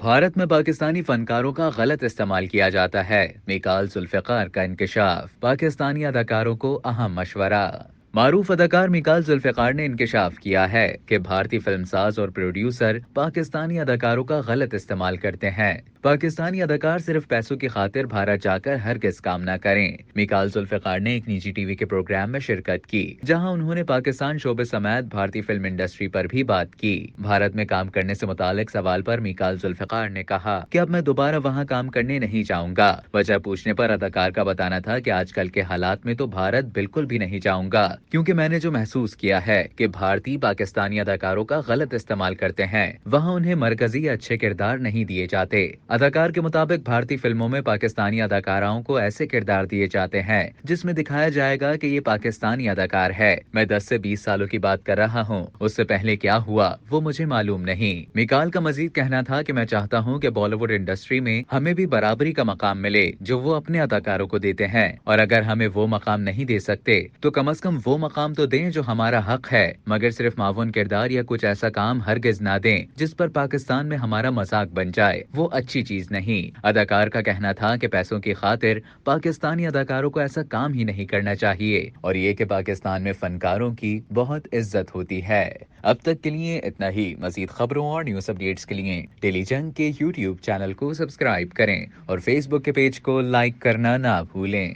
بھارت میں پاکستانی فنکاروں کا غلط استعمال کیا جاتا ہے، میکال ذوالفقار کا انکشاف، پاکستانی اداکاروں کو اہم مشورہ۔ معروف اداکار میکال ذوالفقار نے انکشاف کیا ہے کہ بھارتی فلم ساز اور پروڈیوسر پاکستانی اداکاروں کا غلط استعمال کرتے ہیں۔ پاکستانی اداکار صرف پیسوں کی خاطر بھارت جا کر ہرگز کام نہ کریں۔ میکال ذوالفقار نے ایک نجی ٹی وی کے پروگرام میں شرکت کی، جہاں انہوں نے پاکستان شعبے سمیت بھارتی فلم انڈسٹری پر بھی بات کی۔ بھارت میں کام کرنے سے متعلق سوال پر میکال ذوالفقار نے کہا کہ اب میں دوبارہ وہاں کام کرنے نہیں جاؤں گا۔ وجہ پوچھنے پر اداکار کا بتانا تھا کہ آج کل کے حالات میں تو بھارت بالکل بھی نہیں جاؤں گا، کیونکہ میں نے جو محسوس کیا ہے کہ بھارتی پاکستانی اداکاروں کا غلط استعمال کرتے ہیں، وہاں انہیں مرکزی یا اچھے کردار نہیں دیے جاتے۔ اداکار کے مطابق بھارتی فلموں میں پاکستانی اداکاراؤں کو ایسے کردار دیے جاتے ہیں جس میں دکھایا جائے گا کہ یہ پاکستانی اداکار ہے۔ میں 10 سے 20 سالوں کی بات کر رہا ہوں، اس سے پہلے کیا ہوا وہ مجھے معلوم نہیں۔ میکال کا مزید کہنا تھا کہ میں چاہتا ہوں کہ بالی ووڈ انڈسٹری میں ہمیں بھی برابری کا مقام ملے جو وہ اپنے اداکاروں کو دیتے ہیں، اور اگر ہمیں وہ مقام نہیں دے سکتے تو کم از کم وہ مقام تو دیں جو ہمارا حق ہے، مگر صرف معاون کردار یا کچھ ایسا کام ہرگز نہ دیں جس پر پاکستان میں ہمارا مذاق بن جائے، وہ اچھی چیز نہیں۔ اداکار کا کہنا تھا کہ پیسوں کی خاطر پاکستانی اداکاروں کو ایسا کام ہی نہیں کرنا چاہیے، اور یہ کہ پاکستان میں فنکاروں کی بہت عزت ہوتی ہے۔ اب تک کے لیے اتنا ہی۔ مزید خبروں اور نیوز اپڈیٹس کے لیے ٹیلی جنگ کے یوٹیوب چینل کو سبسکرائب کریں اور فیس بک کے پیج کو لائک کرنا نہ بھولیں۔